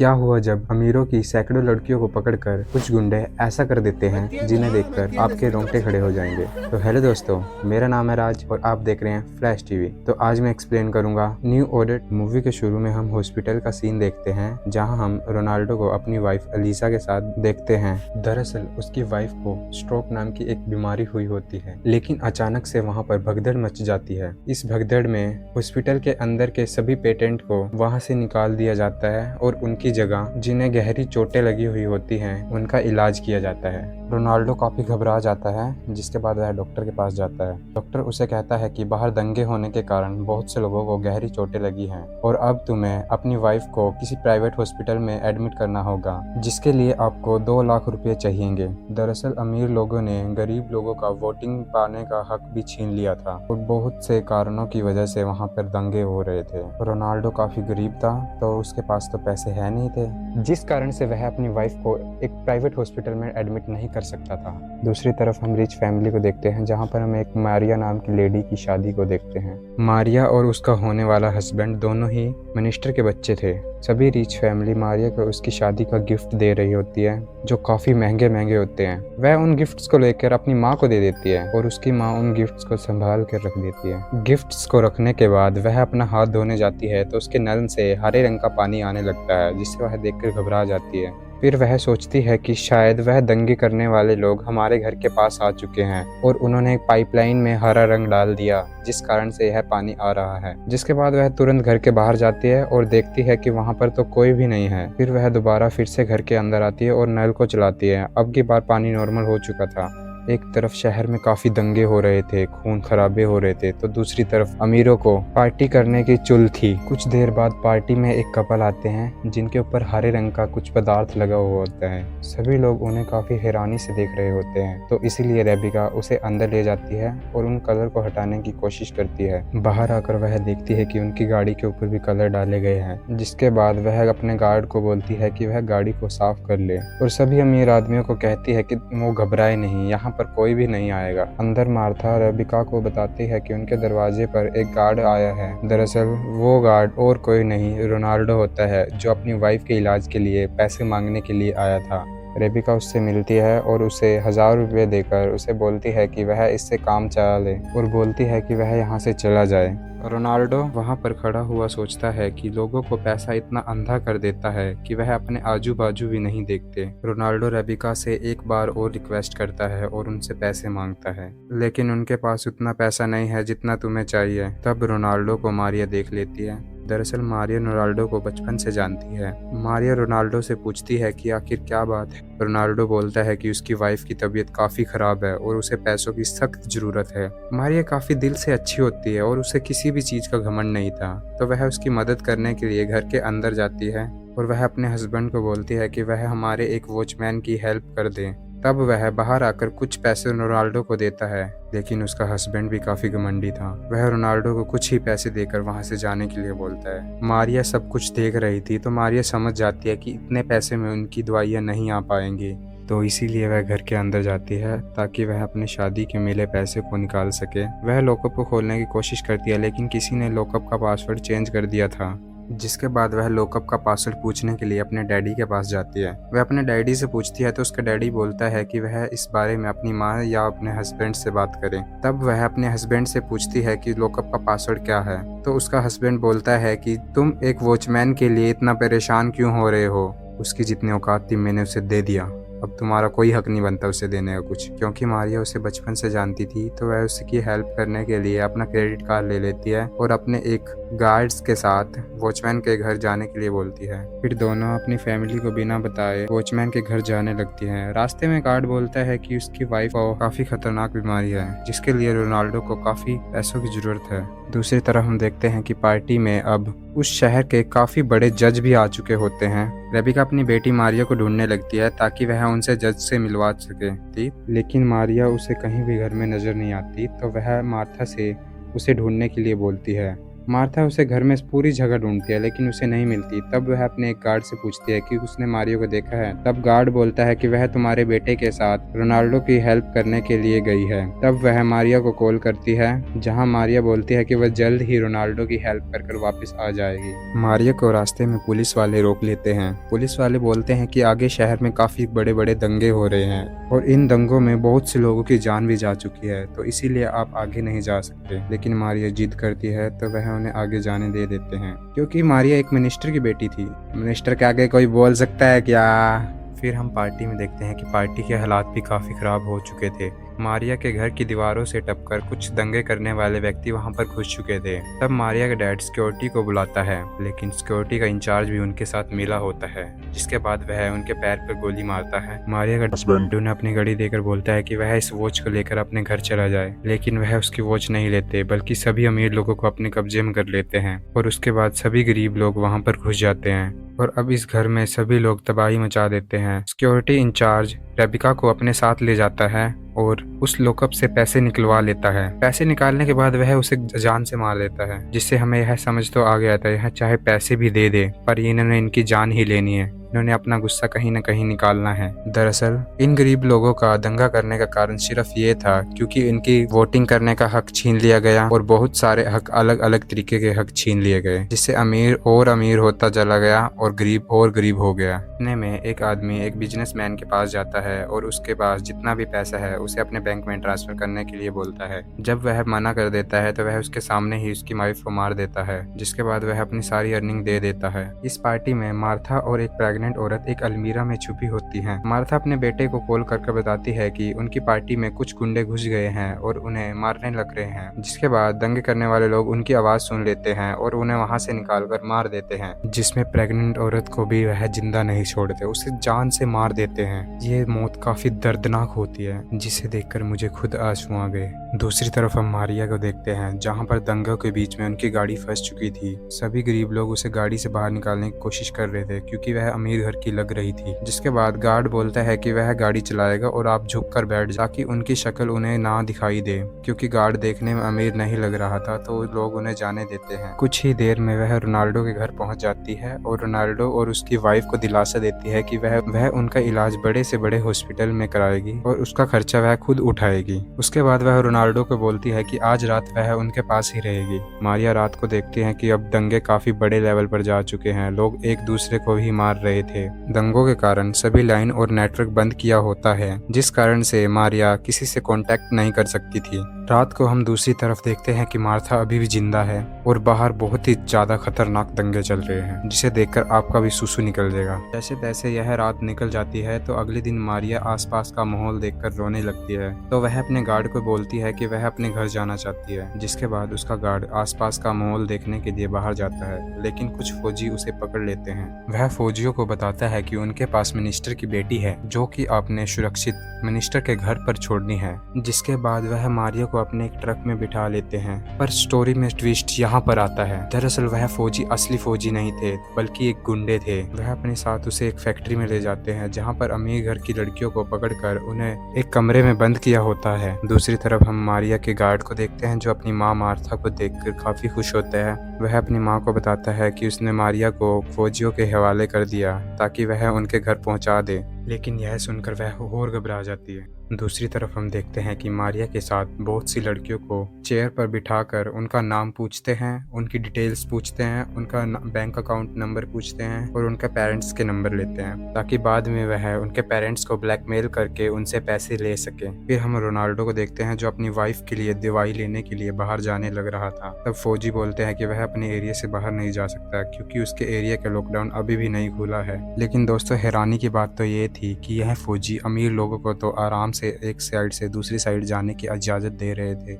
क्या हुआ जब अमीरों की सैकड़ों लड़कियों को पकड़कर कुछ गुंडे ऐसा कर देते हैं जिन्हें देखकर आपके रोंगटे खड़े हो जाएंगे। तो हेलो दोस्तों, मेरा नाम है राज और आप देख रहे हैं फ्लैश टीवी। तो आज मैं एक्सप्लेन करूंगा न्यू ऑडिट मूवी के शुरू में हम हॉस्पिटल का सीन देखते हैं जहां हम रोनाल्डो को अपनी वाइफ अलीसा के साथ देखते हैं। दरअसल उसकी वाइफ को स्ट्रोक नाम की एक बीमारी हुई होती है, लेकिन अचानक से वहां पर भगदड़ मच जाती है। इस भगदड़ में हॉस्पिटल के अंदर के सभी पेशेंट को वहां से निकाल दिया जाता है और उनकी जगह जिन्हें गहरी चोटें लगी हुई होती हैं उनका इलाज किया जाता है। रोनाल्डो काफी घबरा जाता है, जिसके बाद वह डॉक्टर के पास जाता है। डॉक्टर उसे कहता है कि बाहर दंगे होने के कारण बहुत से लोगों को गहरी चोटें लगी हैं और अब तुम्हें अपनी वाइफ को किसी प्राइवेट हॉस्पिटल में एडमिट करना होगा, जिसके लिए आपको 2 लाख रुपए चाहिएंगे। दरअसल अमीर लोगों ने गरीब लोगों का वोटिंग पाने का हक भी छीन लिया था और बहुत से कारणों की वजह से वहाँ पर दंगे हो रहे थे। रोनाल्डो काफी गरीब था, तो उसके पास तो पैसे है नहीं थे, जिस कारण से वह अपनी वाइफ को एक प्राइवेट हॉस्पिटल में एडमिट नहीं कर सकता था। दूसरी तरफ हम रिच फैमिली को देखते हैं, जहाँ पर हम एक मारिया नाम की लेडी की शादी को देखते हैं। मारिया और उसका होने वाला हस्बैंड दोनों ही मिनिस्टर के बच्चे थे। सभी रिच फैमिली मारिया को उसकी शादी का गिफ्ट दे रही होती है, जो काफी महंगे महंगे होते हैं। वह उन गिफ्ट्स को लेकर अपनी माँ को दे देती है और उसकी माँ उन गिफ्ट्स को संभाल कर रख देती है। गिफ्ट्स को रखने के बाद वह अपना हाथ धोने जाती है तो उसके नल से हरे रंग का पानी आने लगता है, जिससे वह देखकर घबरा जाती है। फिर वह सोचती है कि शायद वह दंगे करने वाले लोग हमारे घर के पास आ चुके हैं और उन्होंने एक पाइपलाइन में हरा रंग डाल दिया, जिस कारण से यह पानी आ रहा है। जिसके बाद वह तुरंत घर के बाहर जाती है और देखती है कि वहां पर तो कोई भी नहीं है। फिर वह दोबारा फिर से घर के अंदर आती है और नल को चलाती है। अब की बार पानी नॉर्मल हो चुका था। एक तरफ शहर में काफी दंगे हो रहे थे, खून खराबे हो रहे थे, तो दूसरी तरफ अमीरों को पार्टी करने की चुल थी। कुछ देर बाद पार्टी में एक कपल आते हैं जिनके ऊपर हरे रंग का कुछ पदार्थ लगा हुआ होता है। सभी लोग उन्हें काफी हैरानी से देख रहे होते हैं, तो इसीलिए रेबिका उसे अंदर ले जाती है और उन कलर को हटाने की कोशिश करती है। बाहर आकर वह देखती है कि उनकी गाड़ी के ऊपर भी कलर डाले गए हैं, जिसके बाद वह अपने गार्ड को बोलती है कि वह गाड़ी को साफ कर ले और सभी अमीर आदमियों को कहती है कि वो घबराए नहीं, यहाँ पर कोई भी नहीं आएगा। अंदर मार्था रेबिका को बताती है कि उनके दरवाजे पर एक गार्ड आया है। दरअसल वो गार्ड और कोई नहीं रोनाल्डो होता है, जो अपनी वाइफ के इलाज के लिए पैसे मांगने के लिए आया था। रेबिका उससे मिलती है और उसे 1000 रुपये देकर उसे बोलती है कि वह इससे काम चला ले और बोलती है कि वह यहाँ से चला जाए। रोनाल्डो वहाँ पर खड़ा हुआ सोचता है कि लोगों को पैसा इतना अंधा कर देता है कि वह अपने आजू बाजू भी नहीं देखते। रोनाल्डो रेबिका से एक बार और रिक्वेस्ट करता है और उनसे पैसे मांगता है, लेकिन उनके पास उतना पैसा नहीं है जितना तुम्हें चाहिए। तब रोनाल्डो को मारिया देख लेती है। दरअसल मारिया रोनाल्डो को बचपन से जानती है। मारिया रोनाल्डो से पूछती है कि आखिर क्या बात है। रोनाल्डो बोलता है कि उसकी वाइफ की तबीयत काफी खराब है और उसे पैसों की सख्त जरूरत है। मारिया काफी दिल से अच्छी होती है और उसे किसी भी चीज का घमंड नहीं था, तो वह उसकी मदद करने के लिए घर के अंदर जाती है और वह अपने हस्बैंड को बोलती है कि वह हमारे एक वॉचमैन की हेल्प कर दे। तब वह बाहर आकर कुछ पैसे रोनाल्डो को देता है, लेकिन उसका हस्बैंड भी काफी घमंडी था। वह रोनाल्डो को कुछ ही पैसे देकर वहां से जाने के लिए बोलता है। मारिया सब कुछ देख रही थी, तो मारिया समझ जाती है कि इतने पैसे में उनकी दवाइयाँ नहीं आ पाएंगी, तो इसीलिए वह घर के अंदर जाती है ताकि वह अपने शादी के मिले पैसे को निकाल सके। वह लॉकअप को खोलने की कोशिश करती है, लेकिन किसी ने लॉकअप का पासवर्ड चेंज कर दिया था। जिसके बाद वह लॉकअप का पासवर्ड पूछने के लिए अपने डैडी के पास जाती है। वह अपने डैडी से पूछती है तो उसका डैडी बोलता है कि वह इस बारे में अपनी माँ या अपने हस्बैंड से बात करे। तब वह अपने हस्बैंड से पूछती है कि लॉकअप का पासवर्ड क्या है, तो उसका हस्बैंड बोलता है कि तुम एक वॉचमैन के लिए इतना परेशान क्यों हो रहे हो, उसकी जितनी औकात थी मैंने उसे दे दिया, अब तुम्हारा कोई हक नहीं बनता उसे देने का कुछ। क्योंकि मारिया उसे बचपन से जानती थी, तो वह उसकी हेल्प करने के लिए अपना क्रेडिट कार्ड ले लेती है और अपने एक गार्ड्स के साथ वॉचमैन के घर जाने के लिए बोलती है। फिर दोनों अपनी फैमिली को बिना बताए वॉचमैन के घर जाने लगती हैं। रास्ते में गार्ड बोलता है कि उसकी वाइफ को काफी खतरनाक बीमारी है, जिसके लिए रोनाल्डो को काफी पैसों की जरूरत है। दूसरी तरफ हम देखते हैं कि पार्टी में अब उस शहर के काफी बड़े जज भी आ चुके होते हैं। रेबिका अपनी बेटी मारिया को ढूंढने लगती है ताकि वह उनसे जज से मिलवा सके थी, लेकिन मारिया उसे कहीं भी घर में नजर नहीं आती, तो वह मार्था से उसे ढूंढने के लिए बोलती है। मार्था उसे घर में पूरी जगह ढूंढती है लेकिन उसे नहीं मिलती। तब वह अपने एक गार्ड से पूछती है कि उसने मारियो को देखा है। तब गार्ड बोलता है कि वह तुम्हारे बेटे के साथ रोनाल्डो की हेल्प करने के लिए गई है। तब वह मारिया को कॉल करती है, जहां मारिया बोलती है कि वह जल्द ही रोनाल्डो की हेल्प कर वापस आ जाएगी। मारिया को रास्ते में पुलिस वाले रोक लेते हैं। पुलिस वाले बोलते हैं कि आगे शहर में काफी बड़े बड़े दंगे हो रहे हैं और इन दंगों में बहुत से लोगों की जान भी जा चुकी है, तो इसीलिए आप आगे नहीं जा सकते। लेकिन मारिया जिद करती है तो वह उन्हें आगे जाने दे देते हैं, क्योंकि मारिया एक मिनिस्टर की बेटी थी। मिनिस्टर के आगे कोई बोल सकता है क्या। फिर हम पार्टी में देखते हैं कि पार्टी के हालात भी काफ़ी ख़राब हो चुके थे। मारिया के घर की दीवारों से टपकर कुछ दंगे करने वाले व्यक्ति वहां पर घुस चुके थे। तब मारिया का डैड सिक्योरिटी को बुलाता है, लेकिन सिक्योरिटी का इंचार्ज भी उनके साथ मिला होता है, जिसके बाद वह उनके पैर पर गोली मारता है। मारिया का हस्बैंड उन्हें अपनी घड़ी देकर बोलता है कि वह इस वॉच को लेकर अपने घर चला जाए, लेकिन वह उसकी वॉच नहीं लेते बल्कि सभी अमीर लोगों को अपने कब्जे में कर लेते हैं और उसके बाद सभी गरीब लोग वहां पर घुस जाते हैं और अब इस घर में सभी लोग तबाही मचा देते हैं। सिक्योरिटी इंचार्ज रेबिका को अपने साथ ले जाता है और उस लॉकअप से पैसे निकलवा लेता है। पैसे निकालने के बाद वह उसे जान से मार देता है, जिससे हमें यह समझ तो आ गया था यह चाहे पैसे भी दे दे पर इन्होंने इनकी जान ही लेनी है। इन्होंने अपना गुस्सा कहीं न कहीं निकालना है। दरअसल इन गरीब लोगों का दंगा करने का कारण सिर्फ ये था क्योंकि इनकी वोटिंग करने का हक छीन लिया गया और बहुत सारे हक अलग अलग तरीके के हक छीन लिए गए, जिससे अमीर और अमीर होता चला गया और गरीब हो गया। इतने में एक आदमी एक बिजनेसमैन के पास जाता है और उसके पास जितना भी पैसा है उसे अपने बैंक में ट्रांसफर करने के लिए बोलता है। जब वह मना कर देता है तो वह उसके सामने ही उसकी वाइफ को मार देता है, जिसके बाद वह अपनी सारी अर्निंग दे देता है। इस पार्टी में मार्था और एक प्रेग्नेंट औरत एक अलमीरा में छुपी होती है। मार्था अपने बेटे को कॉल करके बताती है कि उनकी पार्टी में कुछ गुंडे घुस गए हैं और उन्हें मारने लग रहे हैं, जिसके बाद दंगे करने वाले लोग उनकी आवाज सुन लेते हैं और उन्हें वहां से निकालकर मार देते हैं, जिसमें प्रेग्नेंट औरत को भी वह जिंदा नहीं छोड़ते, उसे जान से मार देते हैं। ये मौत काफी दर्दनाक होती है, जिसे देखकर मुझे खुद आंसू आ गए। दूसरी तरफ हम मारिया को देखते हैं, जहां पर दंगों के बीच में उनकी गाड़ी फंस चुकी थी। सभी गरीब लोग उसे गाड़ी से बाहर निकालने की कोशिश कर रहे थे क्योंकि वह अमीर घर की लग रही थी। जिसके बाद गार्ड बोलता है कि वह गाड़ी चलाएगा और आप झुककर बैठ ताकि उनकी शक्ल उन्हें ना दिखाई दे, क्योंकि गार्ड देखने में अमीर नहीं लग रहा था तो लोग उन्हें जाने देते हैं। कुछ ही देर में वह रोनाल्डो के घर पहुंच जाती है और रोनाल्डो और उसकी वाइफ को दिलासा देती है कि वह उनका इलाज बड़े से बड़े हॉस्पिटल में कराएगी और उसका खर्चा वह खुद उठाएगी। उसके बाद वह रोनाल्डो को बोलती है कि आज रात वह उनके पास ही रहेगी। मारिया रात को देखती है कि अब दंगे काफी बड़े लेवल पर जा चुके हैं, लोग एक दूसरे को ही मार रहे थे। दंगों के कारण सभी लाइन और नेटवर्क बंद किया होता है, जिस कारण से मारिया किसी से कांटेक्ट नहीं कर सकती थी। रात को हम दूसरी तरफ देखते हैं कि मार्था अभी भी जिंदा है और बाहर बहुत ही ज्यादा खतरनाक दंगे चल रहे हैं, जिसे देखकर आपका भी सुसु निकल जाएगा। जैसे तैसे यह रात निकल जाती है तो अगले दिन मारिया आसपास का माहौल देखकर रोने लगती है, तो वह अपने गार्ड को बोलती है कि वह अपने घर जाना चाहती है। जिसके बाद उसका गार्ड आसपास का माहौल देखने के लिए बाहर जाता है, लेकिन कुछ फौजी उसे पकड़ लेते हैं। वह फौजियों को बताता है कि उनके पास मिनिस्टर की बेटी है जो कि आपने सुरक्षित मिनिस्टर के घर पर छोड़नी है। जिसके बाद वह मारिया को अपने एक ट्रक में बिठा लेते हैं। पर स्टोरी में ट्विस्ट यहाँ पर आता है। दरअसल वह फौजी असली फौजी नहीं थे बल्कि एक गुंडे थे। वह अपने साथ उसे एक फैक्ट्री में ले जाते हैं, जहाँ पर अमीर घर की लड़कियों को पकड़कर उन्हें एक कमरे में बंद किया होता है। दूसरी तरफ हम मारिया के गार्ड को देखते हैं जो अपनी माँ मार्था को देखकर काफी खुश होता है। वह अपनी माँ को बताता है कि उसने मारिया को फौजियों के हवाले कर दिया ताकि वह उनके घर पहुंचा दे, लेकिन यह सुनकर वह और घबरा जाती है। दूसरी तरफ हम देखते हैं कि मारिया के साथ बहुत सी लड़कियों को चेयर पर बिठाकर उनका नाम पूछते हैं, उनकी डिटेल्स पूछते हैं, उनका बैंक अकाउंट नंबर पूछते हैं और उनके पेरेंट्स के नंबर लेते हैं, ताकि बाद में वह उनके पेरेंट्स को ब्लैकमेल करके उनसे पैसे ले सके। फिर हम रोनाल्डो को देखते हैं जो अपनी वाइफ के लिए दवाई लेने के लिए बाहर जाने लग रहा था। तब फौजी बोलते हैं कि वह अपने एरिया से बाहर नहीं जा सकता क्योंकि उसके एरिया का लॉकडाउन अभी भी नहीं खुला है। लेकिन दोस्तों हैरानी की बात तो ये थी कि यह फौजी अमीर लोगों को तो आराम से एक साइड से दूसरी साइड जाने की इजाज़त दे रहे थे,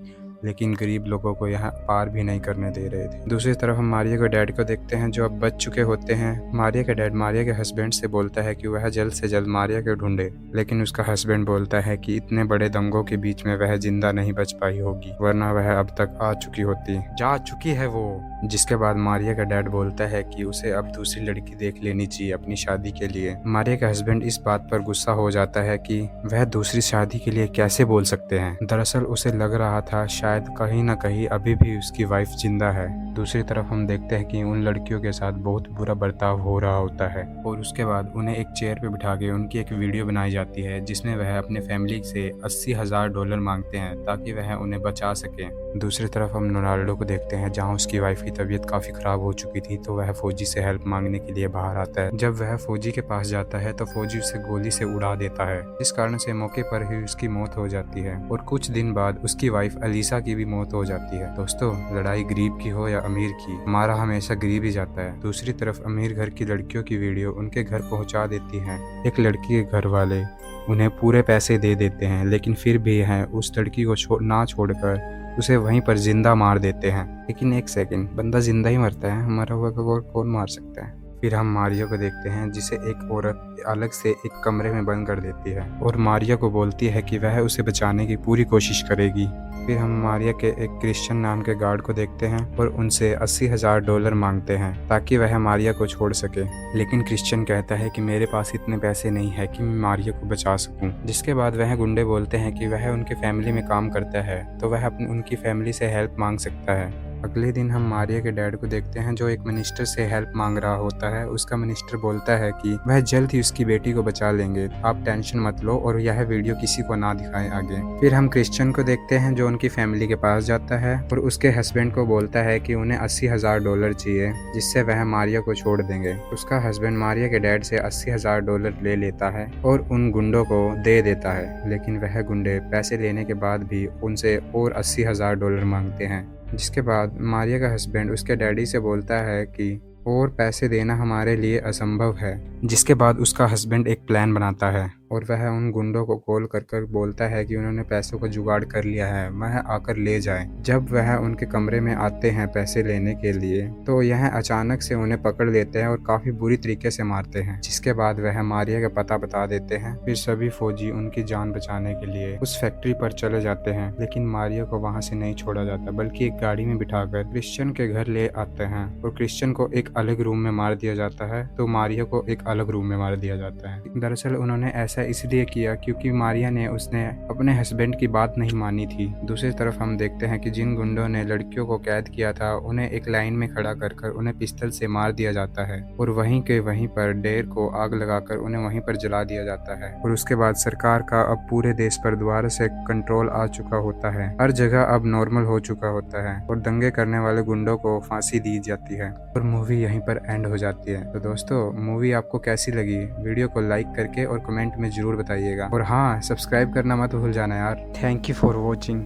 लेकिन गरीब लोगों को यहाँ पार भी नहीं करने दे रहे थे। दूसरी तरफ हम मारिया के डैड को देखते हैं जो अब बच चुके होते हैं। मारिया के डैड मारिया के हस्बैंड से बोलता है कि वह जल्द से जल्द मारिया को ढूंढे, लेकिन उसका हस्बैंड बोलता है कि इतने बड़े दंगों के बीच में वह जिंदा नहीं बच पाई होगी, वरना वह अब तक आ चुकी होती, जा चुकी है वो। जिसके बाद मारिया का डैड बोलता है कि उसे अब दूसरी लड़की देख लेनी चाहिए अपनी शादी के लिए। मारिया का हस्बैंड इस बात पर गुस्सा हो जाता है कि वह दूसरी शादी के लिए कैसे बोल सकते हैं। दरअसल उसे लग रहा था शायद शायद कहीं ना कहीं अभी भी उसकी वाइफ जिंदा है। दूसरी तरफ हम देखते हैं कि उन लड़कियों के साथ बहुत बुरा बर्ताव हो रहा होता है और उसके बाद उन्हें एक चेयर पे बिठा के उनकी एक वीडियो बनाई जाती है जिसमें वह अपने फैमिली से $80,000 मांगते हैं ताकि वह उन्हें बचा सके। दूसरी तरफ हम रोनाल्डो को देखते हैं जहां उसकी वाइफ की तबीयत काफ़ी ख़राब हो चुकी थी, तो वह फौजी से हेल्प मांगने के लिए बाहर आता है। जब वह फौजी के पास जाता है तो फौजी उसे गोली से उड़ा देता है, जिस कारण से मौके पर ही उसकी मौत हो जाती है और कुछ दिन बाद उसकी वाइफ अलीसा की भी मौत हो जाती है। दोस्तों, लड़ाई गरीब की हो या अमीर की, हमारा हमेशा गरीब ही जाता है। दूसरी तरफ अमीर घर की लड़कियों की वीडियो उनके घर पहुंचा देती है। एक लड़की के घर वाले उन्हें पूरे पैसे दे देते हैं, लेकिन फिर भी है उस लड़की को ना छोड़कर उसे वहीं पर जिंदा मार देते हैं। लेकिन एक सेकंड, बंदा जिंदा ही मरता है, मरा हुआ को कौन मार सकता है? फिर हम मारिया को देखते हैं जिसे एक औरत अलग से एक कमरे में बंद कर देती है और मारिया को बोलती है कि वह उसे बचाने की पूरी कोशिश करेगी। फिर हम मारिया के एक क्रिश्चियन नाम के गार्ड को देखते हैं और उनसे $80,000 मांगते हैं ताकि वह मारिया को छोड़ सके। लेकिन क्रिश्चियन कहता है कि मेरे पास इतने पैसे नहीं है कि मैं मारिया को बचा सकूं। जिसके बाद वह गुंडे बोलते हैं कि वह उनके फैमिली में काम करता है तो वह उनकी फैमिली से हेल्प मांग सकता है। अगले दिन हम मारिया के डैड को देखते हैं जो एक मिनिस्टर से हेल्प मांग रहा होता है। उसका मिनिस्टर बोलता है कि वह जल्द ही उसकी बेटी को बचा लेंगे, आप टेंशन मत लो और यह वीडियो किसी को ना दिखाएं आगे। फिर हम क्रिश्चियन को देखते हैं जो उनकी फैमिली के पास जाता है और उसके हस्बैंड को बोलता है कि उन्हें $80,000 चाहिए जिससे वह मारिया को छोड़ देंगे। उसका हस्बैंड मारिया के डैड से $80,000 ले लेता है और उन गुंडों को दे देता है, लेकिन वह गुंडे पैसे लेने के बाद भी उनसे और $80,000 मांगते हैं। जिसके बाद मारिया का हस्बैंड उसके डैडी से बोलता है कि और पैसे देना हमारे लिए असंभव है। जिसके बाद उसका हस्बैंड एक प्लान बनाता है और वह उन गुंडों को कॉल कर बोलता है कि उन्होंने पैसों का जुगाड़ कर लिया है, वह आकर ले जाए। जब वह उनके कमरे में आते हैं पैसे लेने के लिए तो यह अचानक से उन्हें पकड़ लेते हैं और काफ़ी बुरी तरीके से मारते हैं। जिसके बाद वह मारिया का पता बता देते हैं। फिर सभी फौजी उनकी जान बचाने के लिए उस फैक्ट्री पर चले जाते हैं, लेकिन मारिया को वहाँ से नहीं छोड़ा जाता बल्कि एक गाड़ी में बिठाकर क्रिश्चियन के घर ले आते हैं और क्रिश्चियन को एक अलग रूम में मार दिया जाता है तो मारिया को एक अलग रूम में मार दिया जाता है। दरअसल उन्होंने ऐसा इसलिए किया क्योंकि मारिया ने उसने अपने हस्बैंड की बात नहीं मानी थी। दूसरी तरफ हम देखते हैं कि जिन गुंडों ने लड़कियों को कैद किया था उन्हें एक लाइन में खड़ा कर उन्हें पिस्तल से मार दिया जाता है और वहीं के वहीं पर डेर को आग लगाकर उन्हें वहीं पर जला दिया जाता है। और उसके बाद सरकार का अब पूरे देश पर दोबारा से कंट्रोल आ चुका होता है, हर जगह अब नॉर्मल हो चुका होता है और दंगे करने वाले गुंडों को फांसी दी जाती है और मूवी यहीं पर एंड हो जाती है। तो दोस्तों, मूवी आपको कैसी लगी? वीडियो को लाइक करके और कमेंट में जरूर बताइएगा और हाँ, सब्सक्राइब करना मत भूल जाना यार। Thank you for watching.